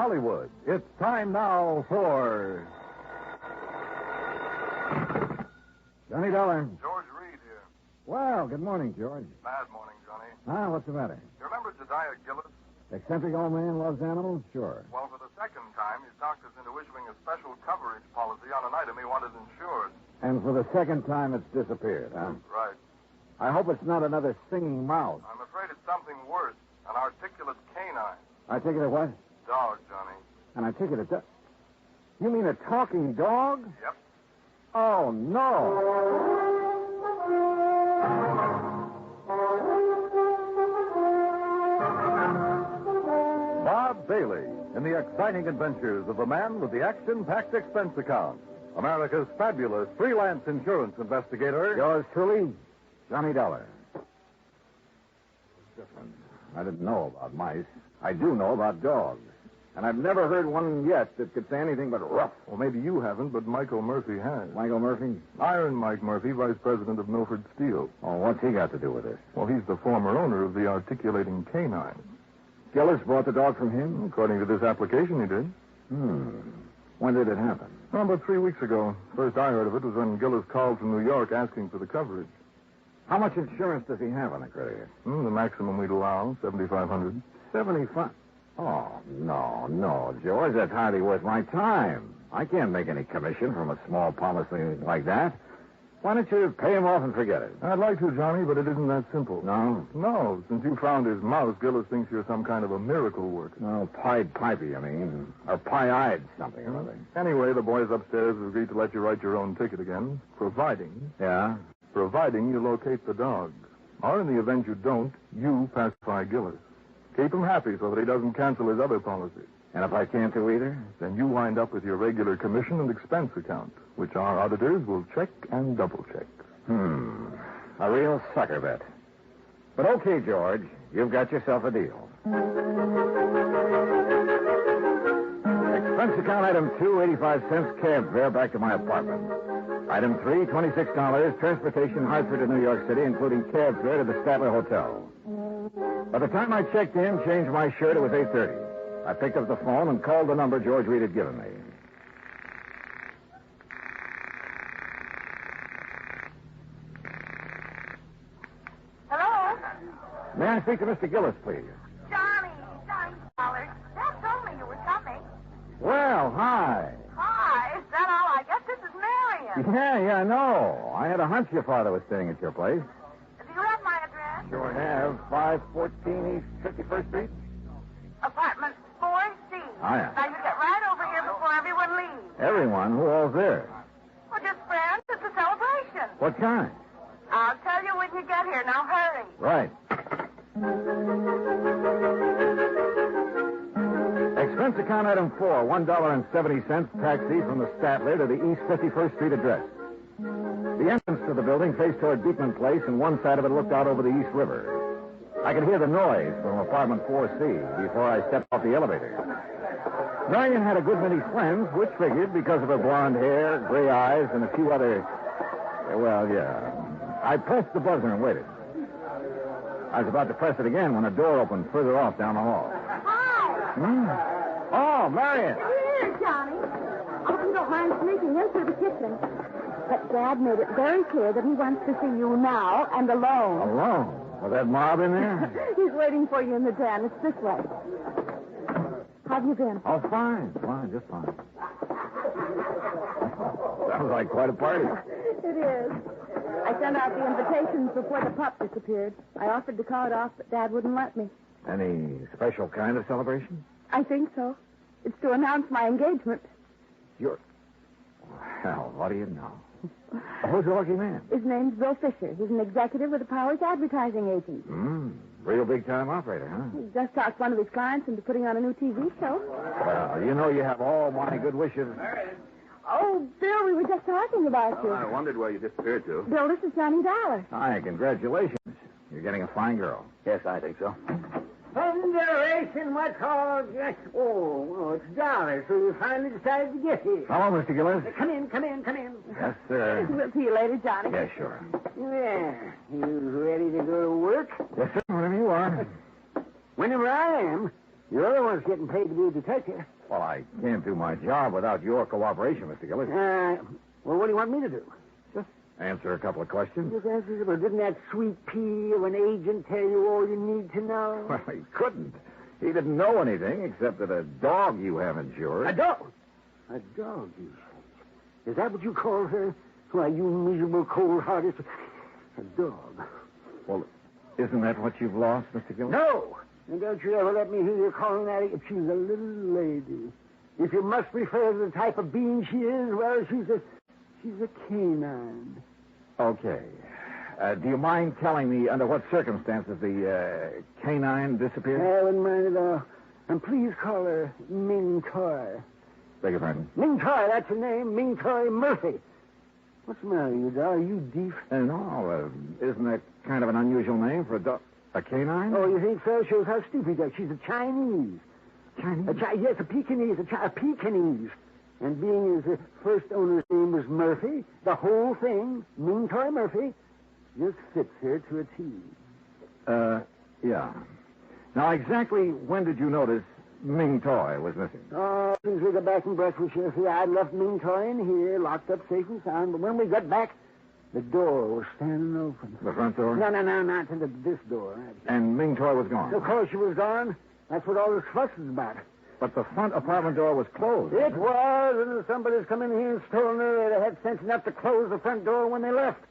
Hollywood. It's time now for... Johnny Dollar. George Reed here. Well, good morning, George. Bad morning, Johnny. What's the matter? You remember Jediah Gillis? Eccentric old man loves animals? Sure. Well, for the second time, he's talked us into issuing a special coverage policy on an item he wanted insured. And for the second time, it's disappeared, huh? Right. I hope it's not another singing mouse. I'm afraid it's something worse. An articulate canine. Articulate what? Dog, Johnny. An articulate dog? You mean a talking dog? Yep. Oh, no. Bob Bailey in the exciting adventures of the man with the action-packed expense account. America's fabulous freelance insurance investigator. Yours truly, Johnny Dollar. Different. I didn't know about mice. I do know about dogs. And I've never heard one yet that could say anything but rough. Well, maybe you haven't, but Michael Murphy has. Michael Murphy? Iron Mike Murphy, vice president of Milford Steel. Oh, what's he got to do with this? Well, he's the former owner of the articulating canine. Gillis bought the dog from him? According to this application, he did. When did it happen? Well, about 3 weeks ago. First I heard of it was when Gillis called from New York asking for the coverage. How much insurance does he have on the credit? The maximum we'd allow, $7,500. 75. Oh, no, George. That's hardly worth my time. I can't make any commission from a small policy like that. Why don't you pay him off and forget it? I'd like to, Johnny, but it isn't that simple. No? No. Since you found his mouse, Gillis thinks you're some kind of a miracle worker. Oh, Pied Piper, you mean. Or pie-eyed something or other. Anyway, the boys upstairs have agreed to let you write your own ticket again, providing... Yeah? Providing you locate the dog. Or in the event you don't, you pacify Gillis. Keep him happy so that he doesn't cancel his other policy. And if I can't do either? Then you wind up with your regular commission and expense account, which our auditors will check and double-check. A real sucker bet. But okay, George, you've got yourself a deal. Expense account item 2, 85 cents, cab fare back to my apartment. Item 3, $26, transportation Hartford to New York City, including cab fare to the Statler Hotel. By the time I checked in, changed my shirt, it was 8:30. I picked up the phone and called the number George Reed had given me. Hello? May I speak to Mr. Gillis, please? Johnny Dollar. Dad told me you were coming. Well, hi. Hi, is that all? I guess this is Marion. Yeah, I know. I had a hunch your father was staying at your place. Do you have my address? Sure have. 514 East 51st Street. Apartment 4C. Oh, yeah. Now, you get right over here before everyone leaves. Everyone? Who all's there? Well, just friends. It's a celebration. What kind? I'll tell you when you get here. Now, hurry. Right. Expense account item 4, $1.70, taxi from the Statler to the East 51st Street address. The entrance to the building faced toward Beekman Place, and one side of it looked out over the East River. I could hear the noise from apartment 4C before I stepped off the elevator. Marion had a good many friends, which figured because of her blonde hair, gray eyes, and a few other... Well, yeah. I pressed the buzzer and waited. I was about to press it again when a door opened further off down the hall. Hi. Oh, Marion. Here, Johnny. I hope you don't mind sneaking into the kitchen. But Dad made it very clear that he wants to see you now and alone. Alone? With that mob in there? He's waiting for you in the den. It's this way. How have you been? Oh, fine, just fine. Sounds like quite a party. It is. I sent out the invitations before the pup disappeared. I offered to call it off, but Dad wouldn't let me. Any special kind of celebration? I think so. It's to announce my engagement. Well, what do you know? Who's the lucky man? His name's Bill Fisher. He's an executive with the Powers advertising agent. Real big-time operator, huh? He just talked one of his clients into putting on a new TV show. Well, you know you have all my good wishes. Oh, Bill, we were just talking about you. I wondered where you disappeared to. Bill, this is Johnny Dollar. Hi, congratulations. You're getting a fine girl. Yes, I think so. Thunderation, what's all yes. Oh, it's Dollar, so you finally decided to get here. Hello, Mr. Gillis. Come in. Yes, sir. We'll see you later, Johnny. Yes, sure. Yeah, you ready to go to work? Yes, sir, whenever you are. Whenever I am. You're the one's getting paid to be a detective. Well, I can't do my job without your cooperation, Mr. Gillis. Well, what do you want me to do? Just answer a couple of questions. Just answer, well, didn't that sweet pea of an agent tell you all you need to know? Well, he couldn't. He didn't know anything except that a dog you have insured. A dog? A dog, you say? Is that what you call her? Why, you miserable cold-hearted... A dog. Well, isn't that what you've lost, Mr. Gillis? No! And don't you ever let me hear you calling that if she's a little lady. If you must refer to the type of being she is, well, she's a canine. Okay. Do you mind telling me under what circumstances the canine disappeared? I wouldn't mind at all. And please call her Ming Toy. Beg your pardon? Ming Toy, that's her name. Ming Toy Murphy. What's the matter, you doll? Are you deaf? No, isn't that kind of an unusual name for a dog? A canine? Oh, you think so? Shows how stupid you are. She's a Chinese. Chinese? Yes, a Pekingese. A Pekingese. And being as the first owner's name was Murphy, the whole thing, Ming Toy Murphy, just fits her to a T. Yeah. Now, exactly when did you notice Ming Toy was missing? Oh, since we got back from breakfast, you see, I'd left Ming Toy in here, locked up safe and sound, but when we got back, the door was standing open. The front door? No, not to this door. And Ming Toy was gone? Of course she was gone. That's what all this fuss is about. But the front apartment door was closed. It was, and somebody's come in here and stolen her. They had sense enough to close the front door when they left.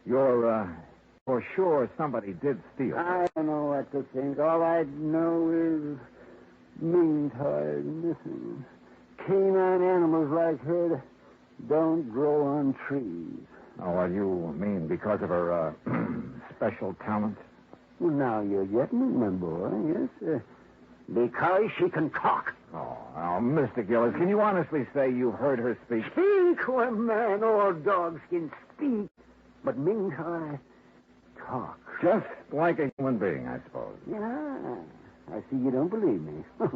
You're, for sure somebody did steal it. I don't know what to think. All I know is Ming Toy missing. Canine animals like her don't grow on trees. Oh, well, you mean because of her, special talent? Well, now you're getting it, my boy, yes. Because she can talk. Oh, now, Mr. Gillis, can you honestly say you've heard her speak? Speak? Why, man, all dogs can speak. But Ming Toy talk. Just like a human being, I suppose. Yeah. I see you don't believe me. Well,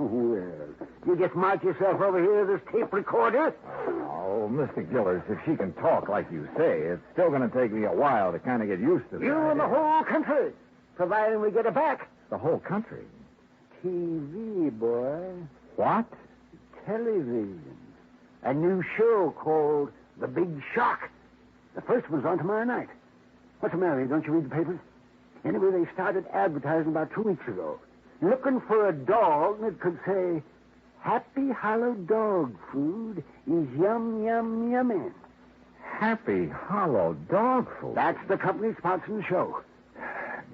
you just march yourself over here to this tape recorder. Oh, Mr. Gillis, if she can talk like you say, it's still going to take me a while to kind of get used to that. You and the whole country, providing we get it back. The whole country? TV, boy. What? Television. A new show called The Big Shock. The first one's on tomorrow night. What's the matter? Don't you read the papers? Anyway, they started advertising about 2 weeks ago. Looking for a dog that could say, Happy Hollow Dog Food is yum, yum, yummy. Happy Hollow Dog Food? That's the company sponsoring the show.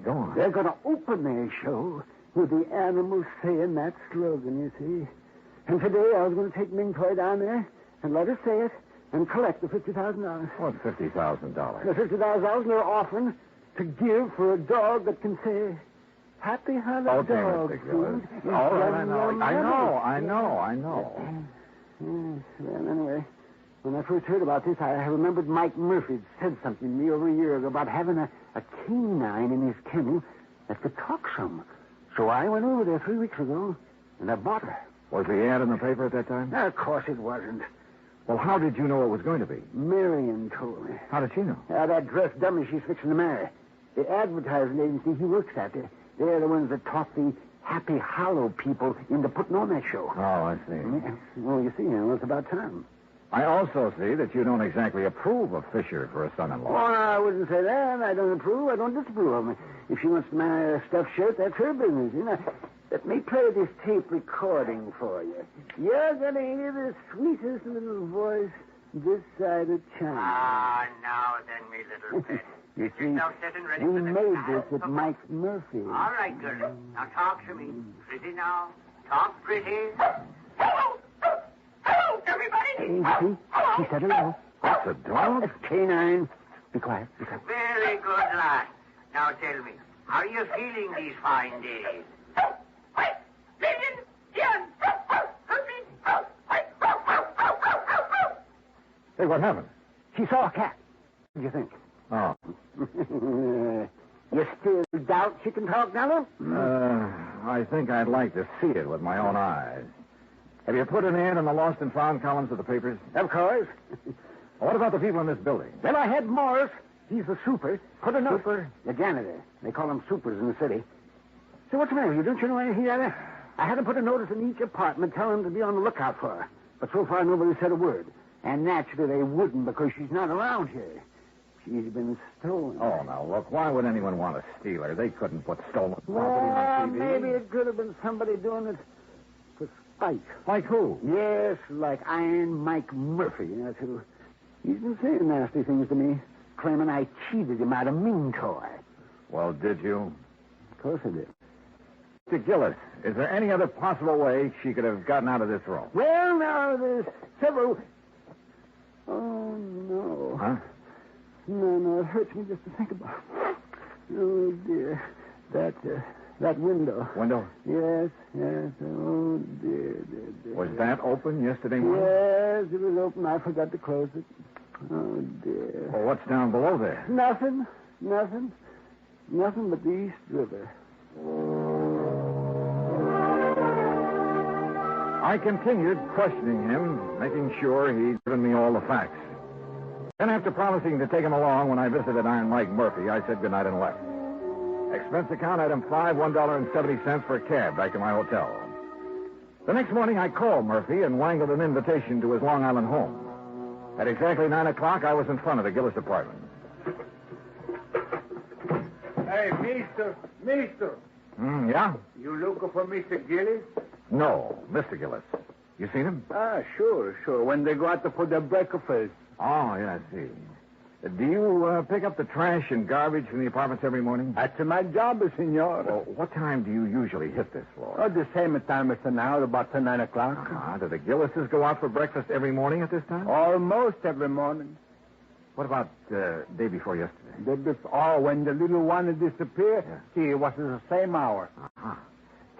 Go on. They're going to open their show with the animals saying that slogan, you see. And today I was going to take Ming Toy down there and let her say it and collect the $50,000. What's $50,000? The $50,000 they're offering to give for a dog that can say, Happy Hollow Okay, Dog Mr. Food. Gillis. All right, I know. Yes, well, anyway, when I first heard about this, I remembered Mike Murphy said something to me over a year ago about having a canine in his kennel that could talk some. So I went over there 3 weeks ago, and I bought her. Was the ad in the paper at that time? Of course it wasn't. Well, how did you know it was going to be? Marion told me. How did she know? That dressed dummy she's fixing to marry. The advertising agency he works at, they're the ones that taught the Happy Hollow people into putting on that show. Oh, I see. Yeah. Well, you see, it's about time. I also see that you don't exactly approve of Fisher for a son-in-law. Oh, I wouldn't say that. I don't approve. I don't disapprove of him. If she wants to marry a stuffed shirt, that's her business. You know. Let me play this tape recording for you. You're going to hear the sweetest little voice this side of China. Ah, now then, me little pet. You see, Now set and ready we for the made class. this at Mike Murphy. All right, girl. Now talk to me. Pretty now. Talk pretty. Hello! Hello, everybody! Hey, see? She said hello. That's a dog? It's canine. Be quiet. Very good, lad. Now tell me, how are you feeling these fine days? Hey, what happened? She saw a cat. What do you think? Oh. You still doubt she can talk, Nello? I think I'd like to see it with my own eyes. Have you put an ad in the lost and found columns of the papers? Of course. What about the people in this building? Then I had Morris. He's the super. Put a note. Super? The janitor. They call him supers in the city. So what's the matter? Don't you know anything about it? I had to put a notice in each apartment telling them to be on the lookout for her. But so far, nobody said a word. And naturally, they wouldn't because she's not around here. She's been stolen. Oh, now, look, why would anyone want to steal her? They couldn't put stolen property Well, on TV. maybe it could have been somebody doing it for spite. Like who? Yes, like Iron Mike Murphy. That's who. He's been saying nasty things to me, claiming I cheated him out of Ming toy. Well, did you? Of course I did. Mr. Gillis, is there any other possible way she could have gotten out of this room? Well, now, there's several... Oh, no. Huh? No, it hurts me just to think about it. Oh, dear. That window. Window? Yes. Oh, dear. Was that open yesterday morning? Yes, it was open. I forgot to close it. Oh, dear. Well, what's down below there? Nothing but the East River. I continued questioning him, making sure he'd given me all the facts. Then, after promising to take him along when I visited Iron Mike Murphy, I said goodnight and left. Expense account item 5, $1.70 for a cab back to my hotel. The next morning, I called Murphy and wangled an invitation to his Long Island home. At exactly 9 o'clock, I was in front of the Gillis apartment. Hey, mister. Yeah? You looking for Mr. Gillis? No, Mr. Gillis. You seen him? Sure. When they go out for their breakfast. Oh, yeah, I see. Do you pick up the trash and garbage from the apartments every morning? That's my job, senor. Well, what time do you usually hit this floor? The same time as now, about 9 o'clock. Do the Gillises go out for breakfast every morning at this time? Almost every morning. What about day before yesterday? When the little one disappeared, see, it was the same hour. Uh-huh.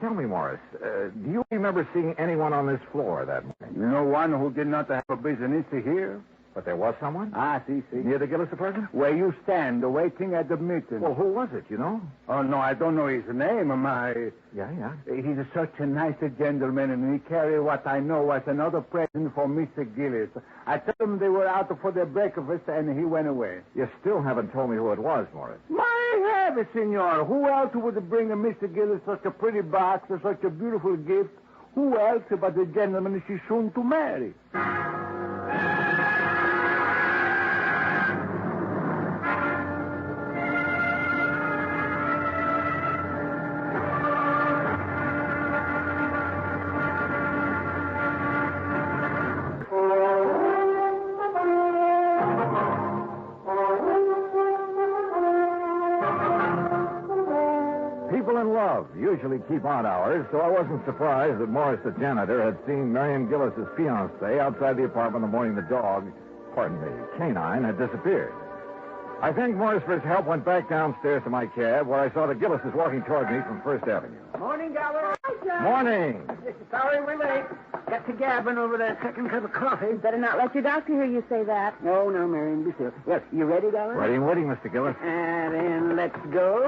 Tell me, Morris, do you remember seeing anyone on this floor that morning? You know one who did not have a business here? But there was someone? See. Near the Gillis apartment? Where you stand, waiting at the meeting. Well, who was it, you know? Oh, no, I don't know his name. Yeah. He's such a nice gentleman, and he carried what I know was another present for Mr. Gillis. I told him they were out for their breakfast, and he went away. You still haven't told me who it was, Morris. My heavens, senor. Who else would bring Mr. Gillis such a pretty box or such a beautiful gift? Who else but the gentleman she's soon to marry? Usually keep odd hours, so I wasn't surprised that Morris, the janitor, had seen Marion Gillis's fiancée outside the apartment the morning the dog, canine, had disappeared. I thanked Morris for his help, went back downstairs to my cab, where I saw the Gillises walking toward me from First Avenue. Morning, Dollar. Hi, John. Morning. Sorry we're late. Got to gabbing over that second cup of coffee. Better not let your doctor hear you say that. No, Marion, be still. Well, you ready, Dollar? Ready and waiting, Mr. Gillis. And then let's go.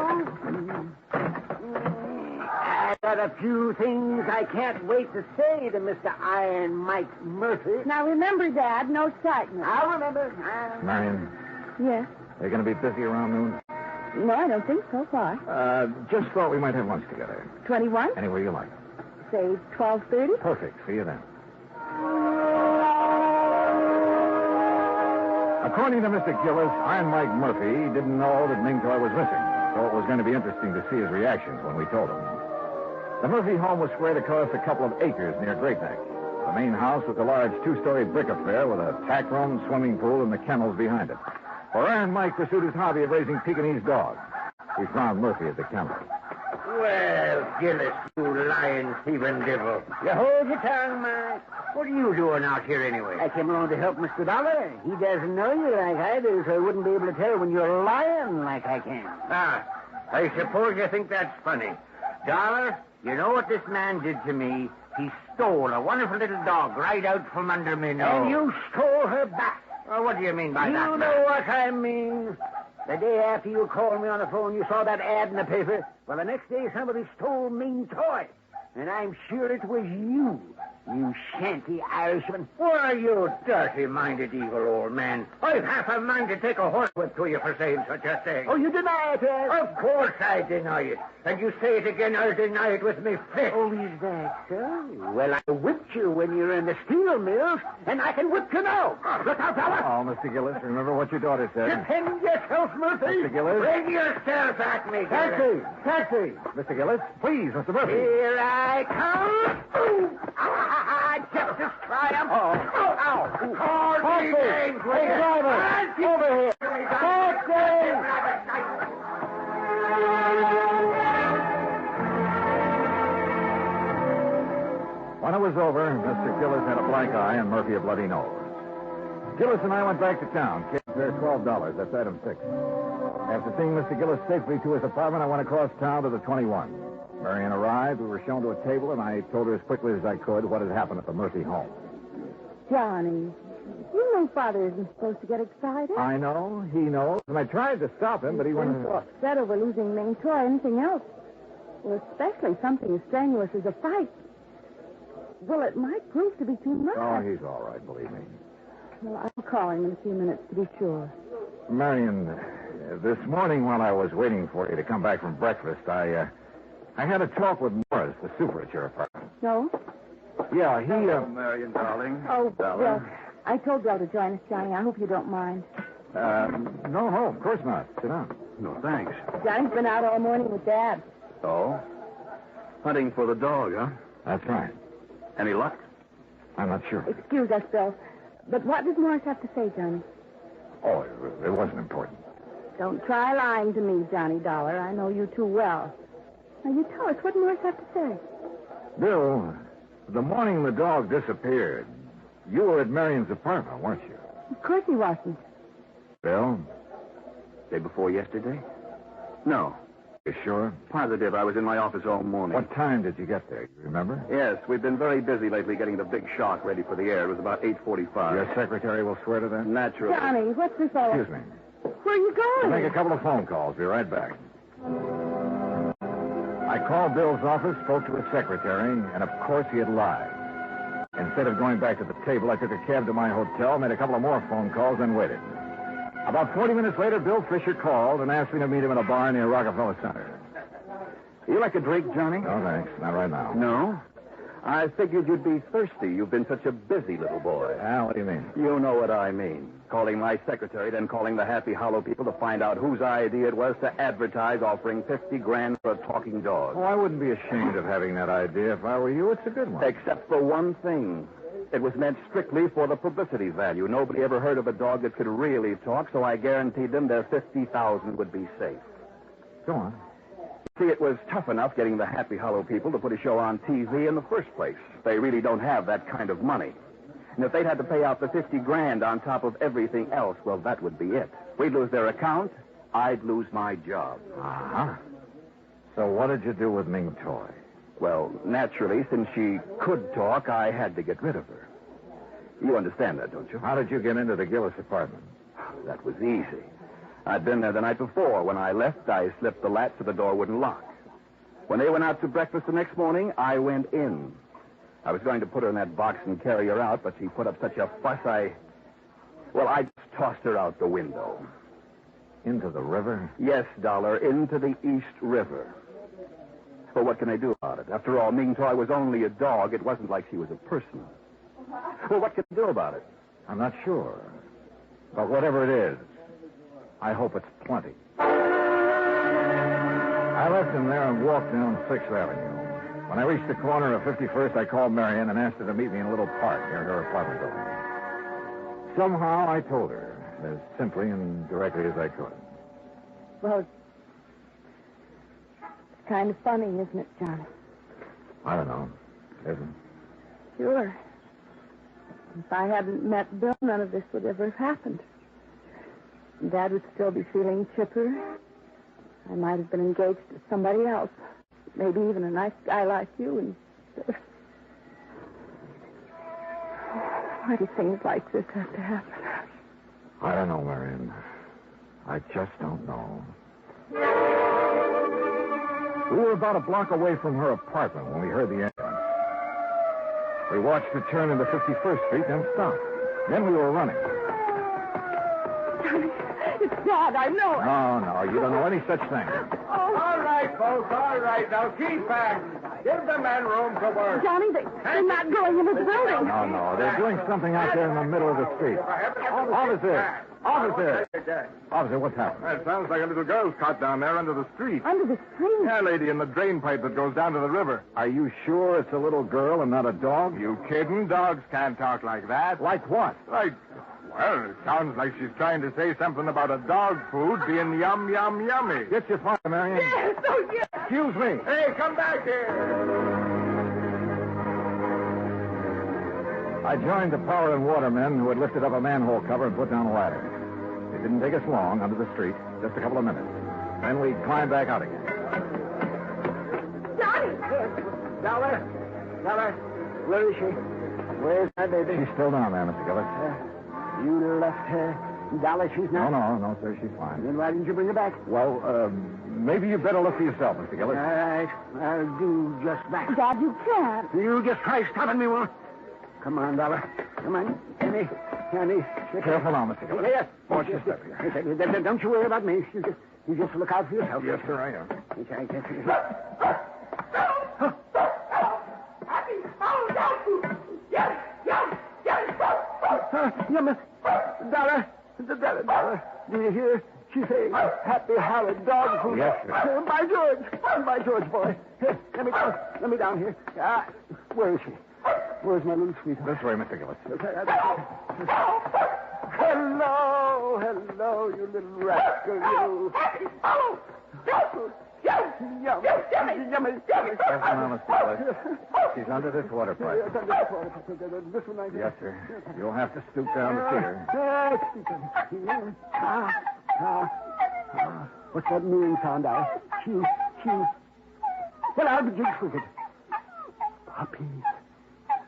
I got a few things I can't wait to say to Mr. Iron Mike Murphy. Now, remember, Dad, no excitement. I'll remember. Marion, Yes? are you going to be busy around noon? No, I don't think so far. Just thought we might have lunch together. 21? Anywhere you like. Say 12:30? Perfect. See you then. According to Mr. Gillis, Iron Mike Murphy didn't know that Ming Toy was missing, so it was going to be interesting to see his reactions when we told him. The Murphy home was spread across a couple of acres near Great Neck. The main house was a large two-story brick affair with a tack room, swimming pool, and the kennels behind it. For Iron Mike pursued his hobby of raising Pekingese dogs. We found Murphy at the kennel. Well, Gillis, you lying, thieving devil. You hold your tongue, Mike. What are you doing out here anyway? I came along to help Mr. Dollar. He doesn't know you like I do, so I wouldn't be able to tell when you're lying like I can. I suppose you think that's funny. Dollar, you know what this man did to me? He stole a wonderful little dog right out from under me nose. And you stole her back. Oh, what do you mean by that? You know what I mean. The day after you called me on the phone, you saw that ad in the paper. Well, the next day, somebody stole Ming Toy. And I'm sure it was you. You shanty Irishman. Why, you dirty-minded evil old man. I've half a mind to take a horsewhip to you for saying such a thing. Oh, you deny it, eh? Of course I deny it. And you say it again, I'll deny it with me fist. Oh, is that so? Well, I whipped you when you were in the steel mills, and I can whip you now. Look out, fella. Oh, Mr. Gillis, remember what your daughter said. Defend yourself, Murphy. Mr. Gillis. Bring yourself at me, Taxi! Taxi! Mr. Gillis, please, Mr. Murphy. Here I come. Ooh. Justice triumph. Ow. Taxi! Hey, driver! Over here! Taxi! When it was over, Mr. Gillis had a black eye and Murphy a bloody nose. Gillis and I went back to town. Kids there $12. That's item 6. After seeing Mr. Gillis safely to his apartment, I went across town to the 21. Marion arrived. We were shown to a table, and I told her as quickly as I could what had happened at the Murphy home. Johnny, you know Father isn't supposed to get excited. I know. He knows. And I tried to stop him, but he went... upset over losing Ming or anything else. Well, especially something as strenuous as a fight. Well, it might prove to be too much. Oh, he's all right, believe me. Well, I'll call him in a few minutes to be sure. Marion, this morning while I was waiting for you to come back from breakfast, I had a talk with Morris, the super at your apartment. No? Yeah, he... Marion, darling. Oh, well, I told Bill to join us, Johnny. I hope you don't mind. No, of course not. Sit down. No, thanks. Johnny's been out all morning with Dad. Oh? Hunting for the dog, huh? That's right. Any luck? I'm not sure. Excuse us, Bill. But what does Morris have to say, Johnny? Oh, it wasn't important. Don't try lying to me, Johnny Dollar. I know you too well. Now, you tell us what Morris have to say. Bill, the morning the dog disappeared, you were at Marion's apartment, weren't you? Of course he wasn't. Bill? Day before yesterday? No. You sure? Positive. I was in my office all morning. What time did you get there? You remember? Yes, we've been very busy lately getting the big shock ready for the air. It was about 8:45. Your secretary will swear to that? Naturally. Johnny, what's this all... Excuse me. Where are you going? I'll make a couple of phone calls. Be right back. I called Bill's office, spoke to his secretary, and of course he had lied. Instead of going back to the table, I took a cab to my hotel, made a couple of more phone calls, and waited. About 40 minutes later, Bill Fisher called and asked me to meet him in a bar near Rockefeller Center. You like a drink, Johnny? No, thanks. Not right now. No? I figured you'd be thirsty. You've been such a busy little boy. What do you mean? You know what I mean. Calling my secretary, then calling the Happy Hollow people to find out whose idea it was to advertise offering $50,000 for a talking dog. Oh, I wouldn't be ashamed of having that idea if I were you. It's a good one. Except for one thing. It was meant strictly for the publicity value. Nobody ever heard of a dog that could really talk, so I guaranteed them their $50,000 would be safe. Go on. See, it was tough enough getting the Happy Hollow people to put a show on TV in the first place. They really don't have that kind of money. And if they'd had to pay out the $50,000 on top of everything else, well, that would be it. We'd lose their account. I'd lose my job. Uh-huh. So what did you do with Ming Toy? Well, naturally, since she could talk, I had to get rid of her. You understand that, don't you? How did you get into the Gillis apartment? That was easy. I'd been there the night before. When I left, I slipped the latch so the door wouldn't lock. When they went out to breakfast the next morning, I went in. I was going to put her in that box and carry her out, but she put up such a fuss, I just tossed her out the window. Into the river? Yes, Dollar, into the East River. Well, what can I do about it? After all, Ming Toy was only a dog. It wasn't like she was a person. Well, what can I do about it? I'm not sure. But whatever it is, I hope it's plenty. I left him there and walked down 6th Avenue. When I reached the corner of 51st, I called Marion and asked her to meet me in a little park near her apartment building. Somehow I told her, as simply and directly as I could. Well, it's kind of funny, isn't it, Johnny? I don't know. Isn't it? Sure. If I hadn't met Bill, none of this would ever have happened. Dad would still be feeling chipper. I might have been engaged to somebody else. Maybe even a nice guy like you. And why do things like this have to happen? I don't know, Marion. I just don't know. We were about a block away from her apartment when we heard the ambulance. We watched it turn into 51st Street, then stop. Then we were running. Johnny, it's Dad. I know it. No, you don't know any such thing. Oh. All right, folks, all right. Now keep back. Give the men room to work. Johnny, they're not going into the building. No, they're doing something out there in the middle of the street. Officer! Officer, what's happened? It sounds like a little girl's caught down there under the street. Under the street? Yeah, lady, in the drain pipe that goes down to the river. Are you sure it's a little girl and not a dog? You kidding? Dogs can't talk like that. Like what? Well, it sounds like she's trying to say something about a dog food being yum, yummy. Get your father, Marion. Yes, oh, yes. Excuse me. Hey, come back here. I joined the power and water men who had lifted up a manhole cover and put down a ladder. It didn't take us long under the street, just a couple of minutes. Then we climbed back out again. Johnny! Dollar, where is she? Where's my baby? She's still down there, Mr. Gillis. You left her. Dollar, she's not? No, sir, she's fine. Then why didn't you bring her back? Well, maybe you'd better look for yourself, Mr. Gillis. All right, I'll do just that. Dad, you can't. You just try stopping me, won't you? Come on, Dollar. Come on. Johnny. Careful now, Mr. Gillis. Yes. Watch your step here. Don't you worry about me. You just look out for yourself. Yes, sir, I am. Dollar. Do you hear? She's saying happy Howard dog food. Yes, sir. By George, boy. Here, let me down here. Where is she? Where's my little sweetheart? This way, Mr. Gillis. Hello, you little rascal, you. Yummy. Careful now, Mr. Gillis. She's under this water pipe. This one right here. Yes, sir. You'll have to stoop down to see her. What's that meaning sound out? She. Well, I'll be jigs with it.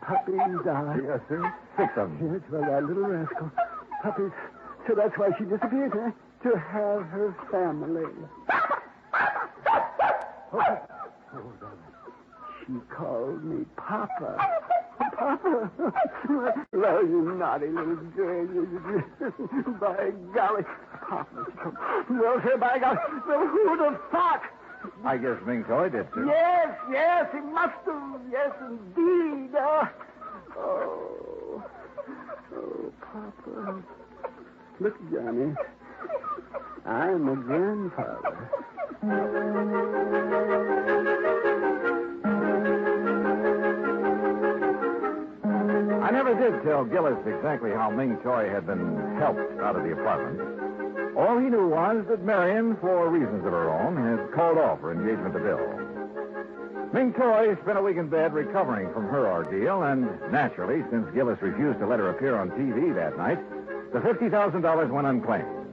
Puppies, Dollar. Yes, sir. 6 of them. Yes, well, that little rascal. Puppies. So that's why she disappeared, huh? To have her family. Oh, she called me Papa. Papa? Well, you naughty little girl. By golly. Papa. Well, sir, by golly. Well, who'd have thought? I guess Ming Toy did, sir. Yes, he must have. Yes, indeed. Oh, Papa. Look, Johnny. I'm a grandfather. I never did tell Gillis exactly how Ming Toy had been helped out of the apartment. All he knew was that Marion, for reasons of her own, had called off her engagement to Bill. Ming Toy spent a week in bed recovering from her ordeal, and naturally, since Gillis refused to let her appear on TV that night, the $50,000 went unclaimed.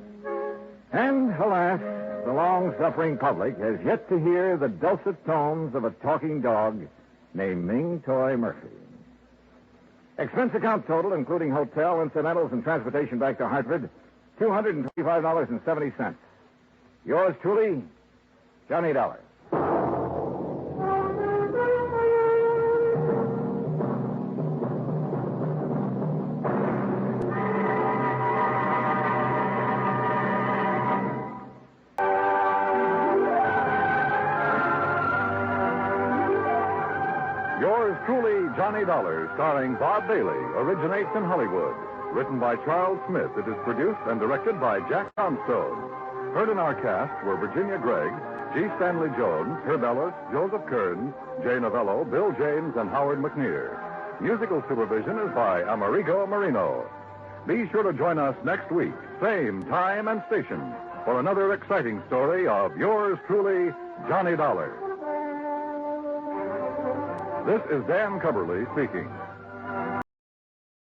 And, alas, the long-suffering public has yet to hear the dulcet tones of a talking dog named Ming Toy Murphy. Expense account total, including hotel, incidentals, and transportation back to Hartford, $225.70. Yours truly, Johnny Dollar. Yours truly, Johnny Dollar, starring Bob Bailey, originates in Hollywood. Written by Charles Smith, it is produced and directed by Jack Armstrong. Heard in our cast were Virginia Gregg, G. Stanley Jones, Herb Ellis, Joseph Kearns, Jay Novello, Bill James, and Howard McNear. Musical supervision is by Amerigo Marino. Be sure to join us next week, same time and station, for another exciting story of yours truly, Johnny Dollar. This is Dan Cubberly speaking.